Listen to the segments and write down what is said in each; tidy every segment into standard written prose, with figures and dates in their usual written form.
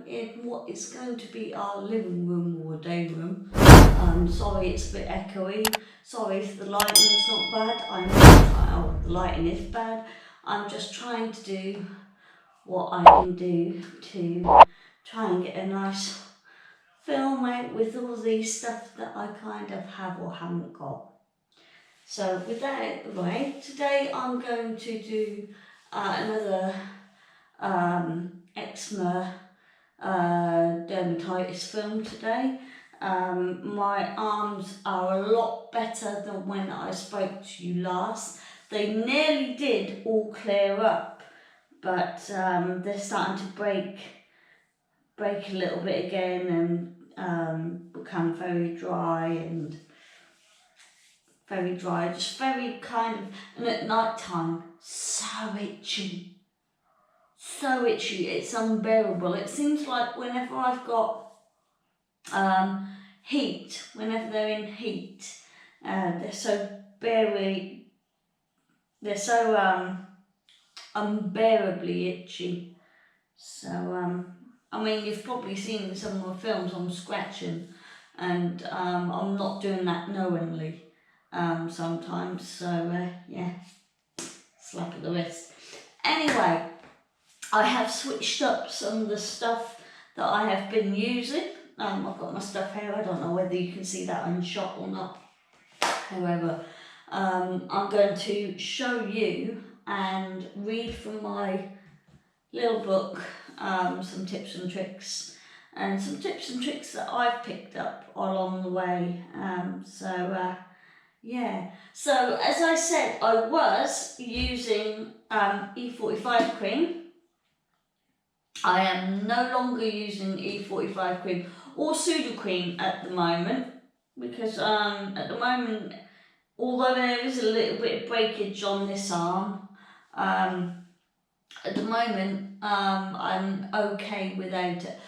in what is going to be our living room or day room. Sorry it's a bit echoey. Sorry if the lighting is not bad. The lighting is bad. I'm just trying to do what I can do to try and get a nice film out with all these stuff that I kind of have or haven't got. So with that out of the way, today I'm going to do another eczema dermatitis film today. My arms are a lot better than when I spoke to you last. They nearly did all clear up, but they're starting to break a little bit again and become very dry, just very kind of, and at night time, so itchy, it's unbearable. It seems like whenever I've got heat, whenever they're in heat, they're so unbearably itchy. So I mean, you've probably seen some of my films, I'm scratching, and I'm not doing that knowingly sometimes, so yeah, slap of the wrist. Anyway, I have switched up some of the stuff that I have been using. I've got my stuff here, I don't know whether you can see that on shot or not. However, I'm going to show you and read from my little book some tips and tricks, and some tips and tricks that I've picked up along the way. Yeah, so as I said, I was using E45 cream. I am no longer using E45 cream or Sudocrem at the moment, because at the moment, although there is a little bit of breakage on this arm, at the moment I'm okay without it.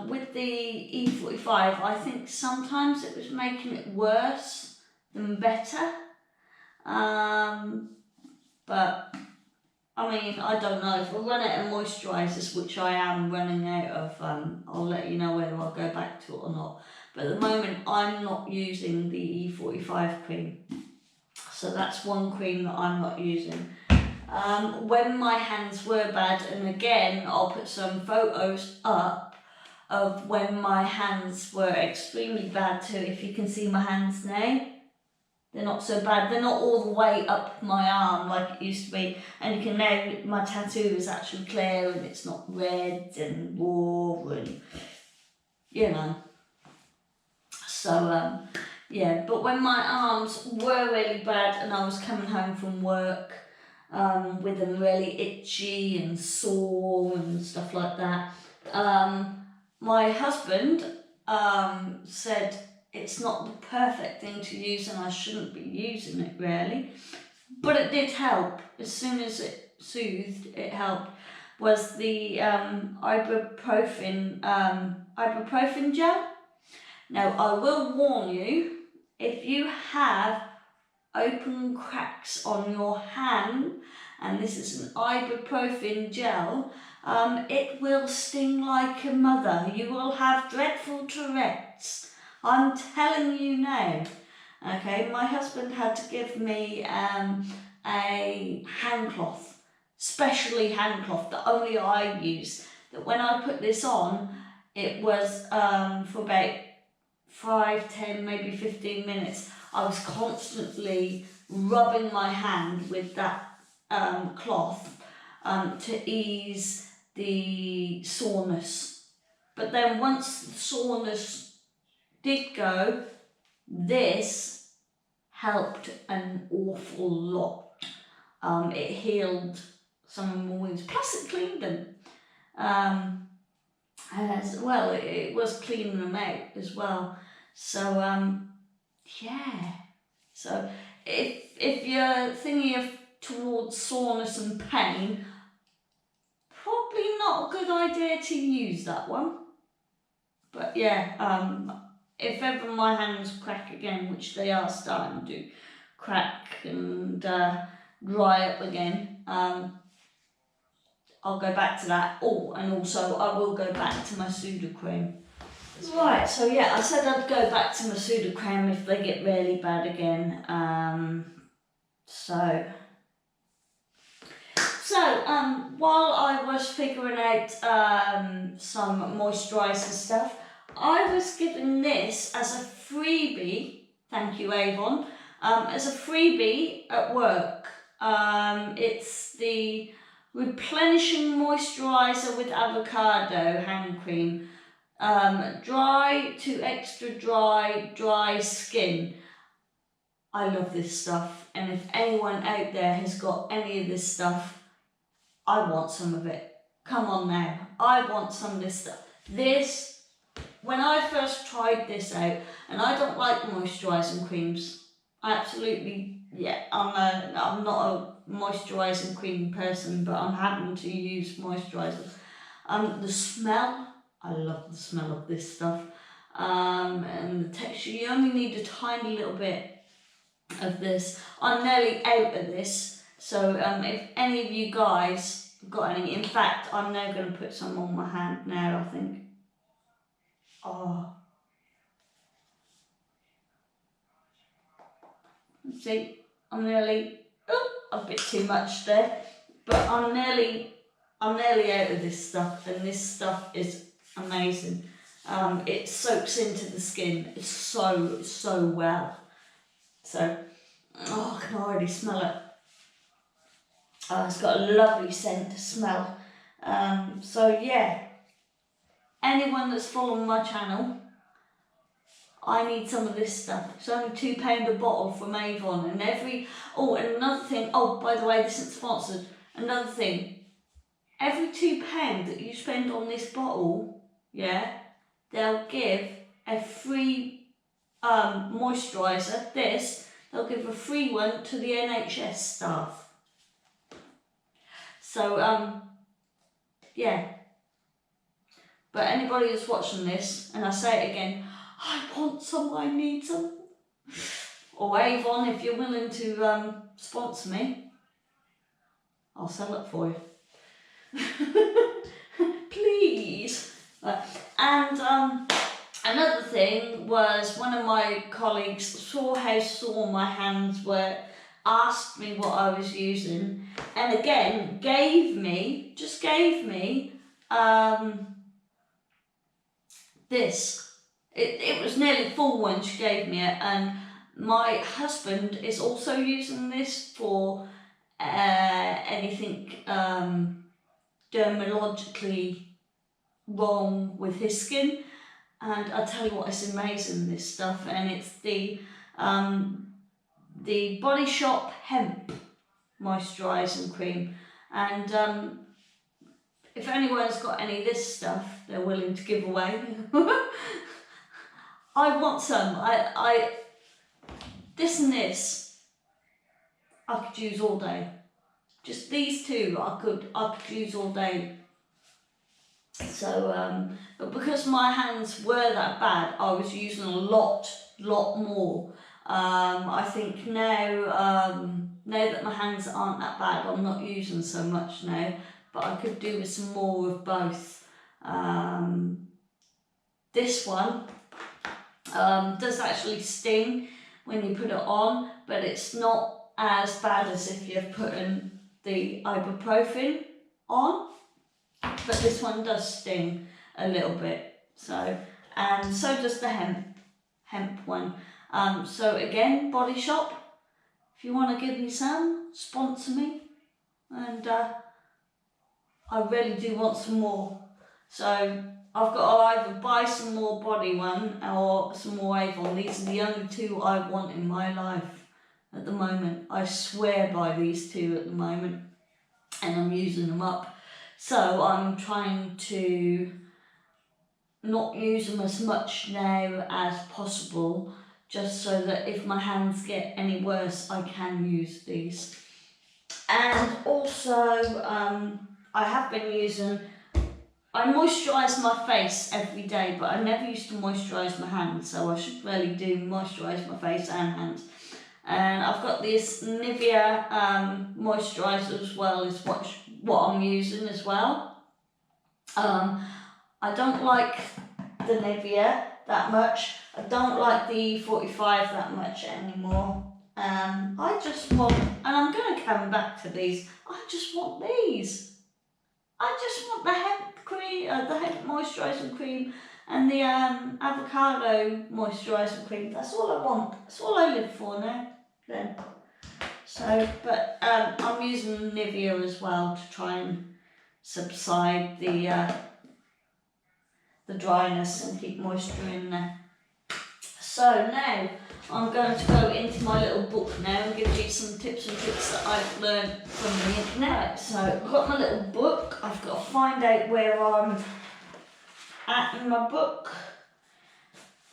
With the E45, I think sometimes it was making it worse than better, but I mean, I don't know. If I run out of moisturisers, which I am running out of, I'll let you know whether I'll go back to it or not. But at the moment, I'm not using the E45 cream. So that's one cream that I'm not using. When my hands were bad, and again, I'll put some photos up of when my hands were extremely bad too. If you can see my hands now, they're not so bad. They're not all the way up my arm like it used to be. And you can now, my tattoo is actually clear and it's not red and raw and, you know. So, yeah, but when my arms were really bad and I was coming home from work with them really itchy and sore and stuff like that, my husband said it's not the perfect thing to use and I shouldn't be using it really, but it did help. As soon as it soothed, it helped. Was the ibuprofen gel. Now I will warn you, if you have open cracks on your hand, and this is an ibuprofen gel, it will sting like a mother. You will have dreadful Tourette's. I'm telling you now. Okay, my husband had to give me a hand cloth, specially hand cloth that only I use. That when I put this on, it was for about 5, 10, maybe 15 minutes. I was constantly rubbing my hand with that cloth to ease the soreness. But then once the soreness did go, this helped an awful lot. It healed some of my wounds, plus it cleaned them. As well, it was cleaning them out as well. So yeah. So if you're thinking towards soreness and pain, probably not a good idea to use that one. But yeah, if ever my hands crack again, which they are starting to crack and dry up again, I'll go back to that. Oh, and also I will go back to my Sudocrem. Right, so yeah, I said I'd go back to my Sudocrem if they get really bad again. So while I was figuring out some moisturiser stuff, I was given this as a freebie. Thank you, Avon. As a freebie at work. It's the Replenishing Moisturiser with Avocado Hand Cream. Dry to extra dry, dry skin. I love this stuff, and if anyone out there has got any of this stuff, I want some of it. Come on now, I want some of this stuff. This, when I first tried this out, and I don't like moisturising creams. Absolutely, yeah, I'm not a moisturising cream person, but I'm having to use moisturisers. The smell, I love the smell of this stuff. And the texture, you only need a tiny little bit of this. I'm nearly out of this, so if any of you guys have got any, in fact, I'm now going to put some on my hand now, I think. Oh. See, I'm nearly, a bit too much there, but I'm nearly out of this stuff, and this stuff is amazing. It soaks into the skin so well. So, I can already smell it. It's got a lovely scent to smell. So yeah, anyone that's following my channel, I need some of this stuff. It's only £2 a bottle from Avon, and and another thing, by the way, this isn't sponsored. Another thing, every £2 that you spend on this bottle, yeah, they'll give a free moisturiser. They'll give a free one to the NHS staff. So yeah. But anybody that's watching this, and I say it again, I want some, I need some. Or Avon, if you're willing to sponsor me, I'll sell it for you. Please. And another thing was, one of my colleagues saw how sore my hands were, asked me what I was using, and again gave me this. It was nearly full when she gave me it, and my husband is also using this for anything dermatologically wrong with his skin. And I tell you what, it's amazing, this stuff, and it's the Body Shop hemp moisturising cream. And if anyone's got any of this stuff they're willing to give away, I want some. This and this, I could use all day. Just these two, I could use all day. So, but because my hands were that bad, I was using a lot more. I think now that my hands aren't that bad, I'm not using so much now, but I could do with some more of both. This one does actually sting when you put it on, but it's not as bad as if you're putting the ibuprofen on. But this one does sting a little bit. So, and so does the hemp one. So again, Body Shop, if you want to give me some, sponsor me. And I really do want some more. So I've got to either buy some more Body one or some more Avon. These are the only two I want in my life at the moment. I swear by these two at the moment, and I'm using them up. So I'm trying to not use them as much now as possible, just so that if my hands get any worse, I can use these. And also, I have been using, I moisturise my face every day, but I never used to moisturise my hands, so I should really do moisturise my face and hands. And I've got this Nivea moisturiser as well, is what I'm using as well. I don't like the Nivea that much. I don't like the 45 that much anymore. I just want, and I'm going to come back to these, I just want these. I just want the hemp cream, the hemp moisturising cream and the avocado moisturising cream. That's all I want. That's all I live for now. Then. So, but I'm using Nivea as well to try and subside the dryness and keep moisture in there. So now I'm going to go into my little book now and give you some tips and tricks that I've learned from the internet. So I've got my little book. I've got to find out where I'm at in my book.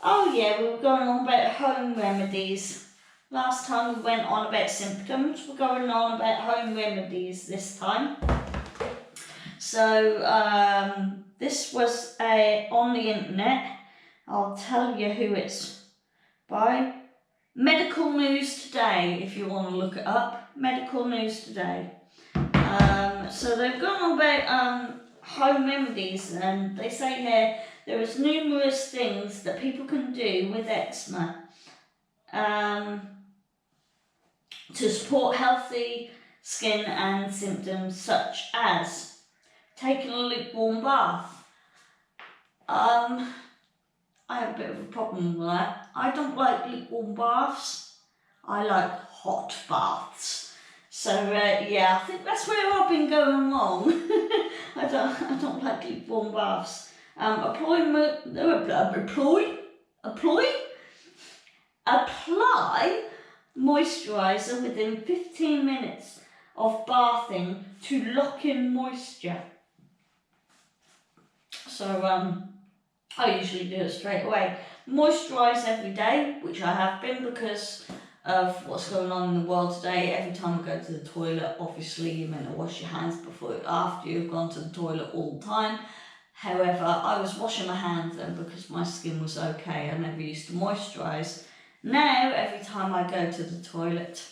Oh yeah, we were going on about home remedies. Last time we went on about symptoms. We're going on about home remedies this time. So this was on the internet. I'll tell you who it's by. Medical News Today, if you want to look it up. Medical News Today. So they've gone on about home remedies, and they say here there is numerous things that people can do with eczema to support healthy skin and symptoms, such as taking a lukewarm bath. I have a bit of a problem with that. I don't like lukewarm baths. I like hot baths. So yeah, I think that's where I've been going wrong. I don't like lukewarm baths. Apply moisturiser within 15 minutes of bathing to lock in moisture. So I usually do it straight away. Moisturise every day, which I have been because of what's going on in the world today. Every time I go to the toilet, obviously you're meant to wash your hands after you've gone to the toilet all the time. However, I was washing my hands then because my skin was okay. I never used to moisturise. Now, every time I go to the toilet,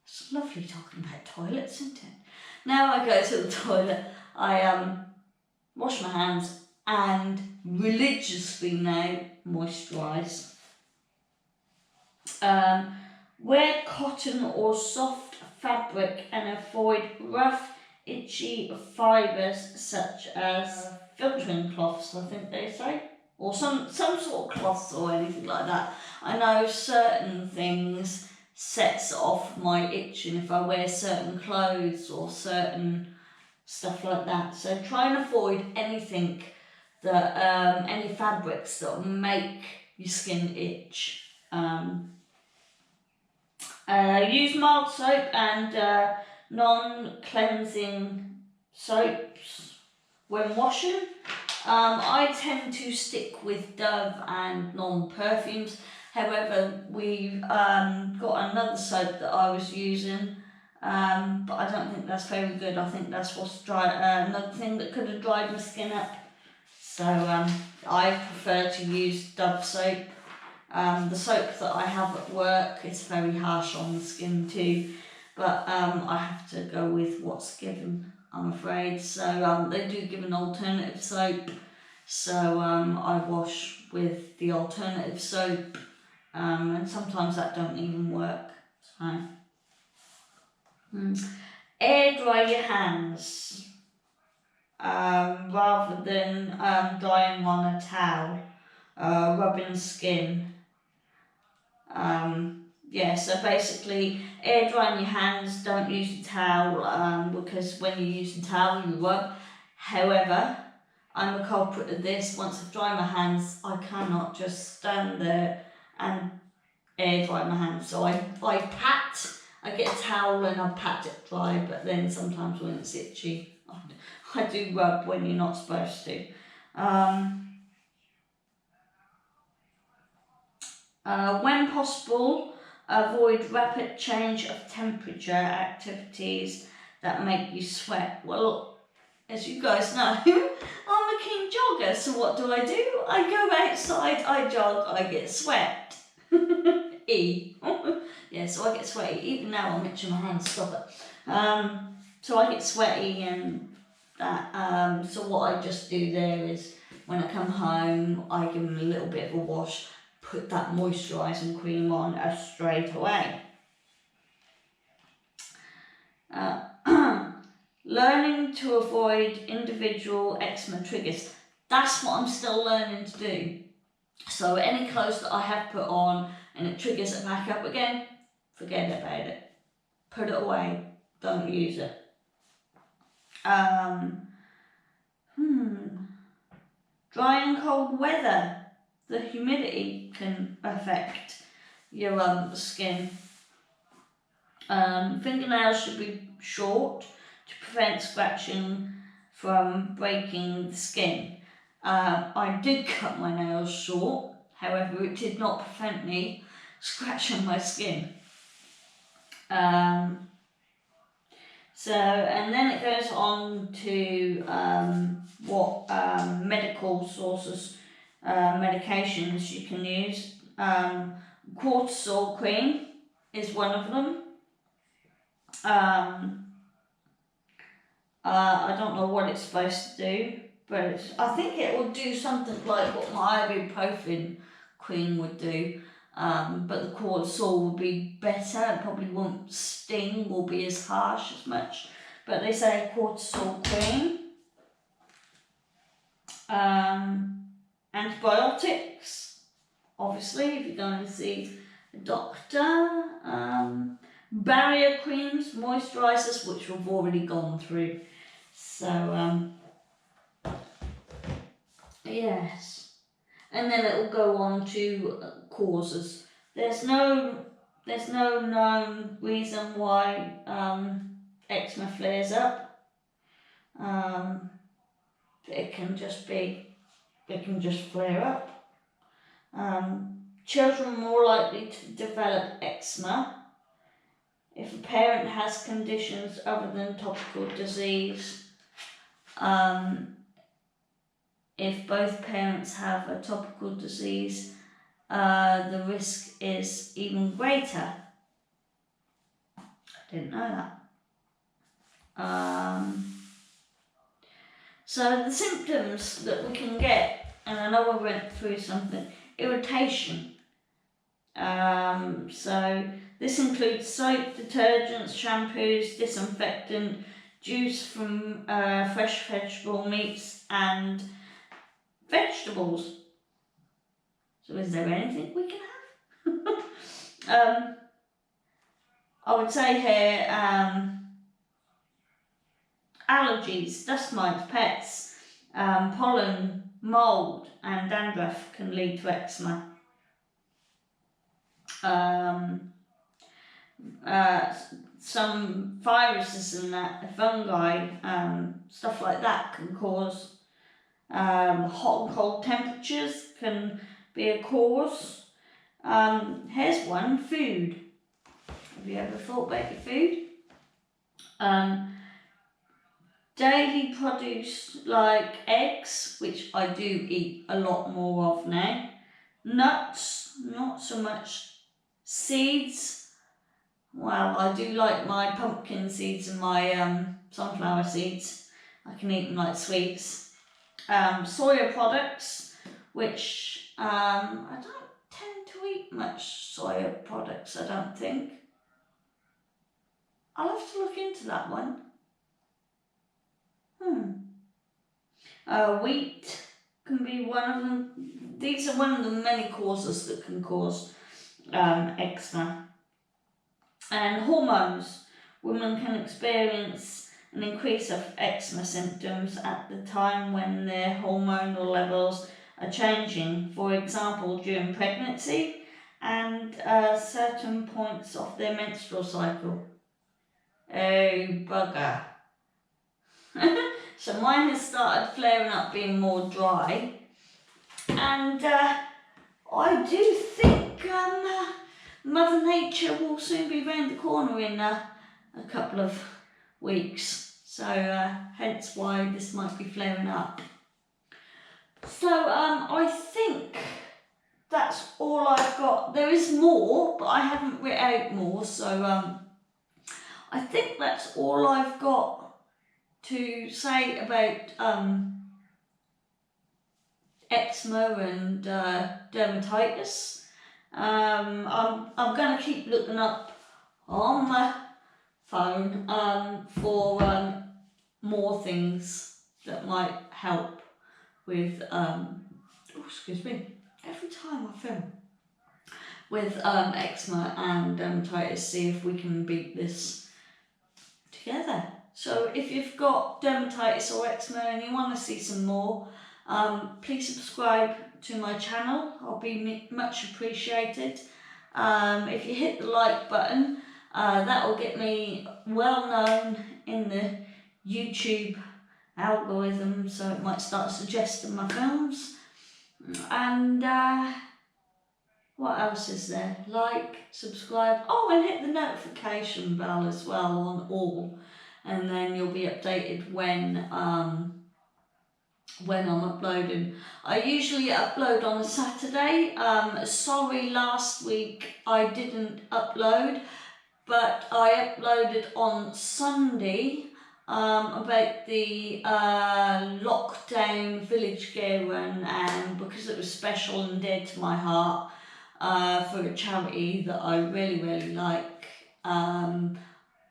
it's lovely talking about toilets, isn't it? Now I go to the toilet, I wash my hands and religiously now moisturise. Wear cotton or soft fabric and avoid rough, itchy fibres such as filtering cloths, I think they say, or some sort of cloths or anything like that. I know certain things sets off my itching if I wear certain clothes or certain stuff like that. So try and avoid anything that any fabrics that make your skin itch. Use mild soap and non-cleansing soaps when washing. I tend to stick with Dove and non-perfumes. However, we've got another soap that I was using, but I don't think that's very good. I think that's what's another thing that could have dried my skin up. So I prefer to use Dove soap. The soap that I have at work is very harsh on the skin too, but I have to go with what's given, I'm afraid. So they do give an alternative soap, so I wash with the alternative soap, and sometimes that don't even work. So air dry your hands rather than drying on a towel, rubbing skin. Yeah, so basically air drying your hands, don't use the towel because when you use the towel you rub. However, I'm a culprit of this. Once I've dried my hands, I cannot just stand there and air dry my hands. So I pat, I get a towel and I pat it dry, but then sometimes when it's itchy, I do rub when you're not supposed to. When possible, avoid rapid change of temperature activities that make you sweat. Well, as you guys know, I'm a keen jogger, so what do? I go outside, I jog, I get sweat. Yeah, Yeah, so I get sweaty. Even now I'm itching my hands, stop it. So I get sweaty and that. So what I just do there is when I come home, I give them a little bit of a wash, put that moisturising cream on straight away. Learning to avoid individual eczema triggers. That's what I'm still learning to do. So any clothes that I have put on and it triggers it back up again, forget about it. Put it away. Don't use it. Dry and cold weather. The humidity can affect your skin. Fingernails should be short to prevent scratching from breaking the skin. I did cut my nails short, however it did not prevent me scratching my skin. So, and then it goes on to what medical sources, medications you can use. Cortisol cream is one of them. I don't know what it's supposed to do, but I think it will do something like what my ibuprofen cream would do. But the cortisol will be better. It probably won't sting or be as harsh as much. But they say cortisol cream. Antibiotics, obviously, if you're going to see a doctor. Barrier creams, moisturisers, which we've already gone through. So, yes. And then it will go on to causes. There's no known reason why eczema flares up. It can just flare up. Children are more likely to develop eczema if a parent has conditions other than topical disease. If both parents have a topical disease, the risk is even greater. I didn't know that. So the symptoms that we can get, and I know I went through something, irritation. So this includes soap, detergents, shampoos, disinfectant, juice from fresh vegetable meats and vegetables. So is there anything we can have? I would say here, allergies, dust mites, pets, pollen, mould and dandruff can lead to eczema. Some viruses and that, fungi, stuff like that can cause. Hot and cold temperatures can be a cause. Here's one, food. Have you ever thought about your food? Daily produce like eggs, which I do eat a lot more of now. Nuts, not so much. Seeds, well, I do like my pumpkin seeds and my sunflower seeds. I can eat them like sweets. Soya products, which I don't tend to eat much soya products, I don't think. I'll have to look into that one. Wheat can be one of them. These are one of the many causes that can cause eczema. And hormones. Women can experience an increase of eczema symptoms at the time when their hormonal levels are changing. For example, during pregnancy and certain points of their menstrual cycle. Oh, bugger. So mine has started flaring up, being more dry. And I do think Mother Nature will soon be round the corner in a couple of weeks. So hence why this might be flaring up. So I think that's all I've got. There is more, but I haven't written out more, so I think that's all I've got to say about eczema and dermatitis. I'm going to keep looking up on my phone for more things that might help with excuse me, every time I film, with eczema and dermatitis, see if we can beat this together. So if you've got dermatitis or eczema and you want to see some more, please subscribe to my channel. I'll be much appreciated. If you hit the like button, that will get me well known in the YouTube algorithm, so it might start suggesting my films. And what else is there? Like, subscribe, and hit the notification bell as well on all, and then you'll be updated when I'm uploading. I usually upload on a Saturday. Sorry, last week I didn't upload, but I uploaded on Sunday about the lockdown village care run, and because it was special and dear to my heart, for a charity that I really like,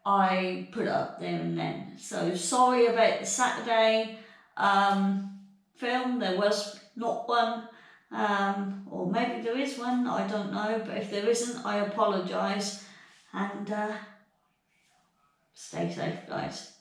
I put it up there and then. So sorry about the Saturday film. There was not one, or maybe there is one, I don't know, but if there isn't, I apologise, and stay safe, guys.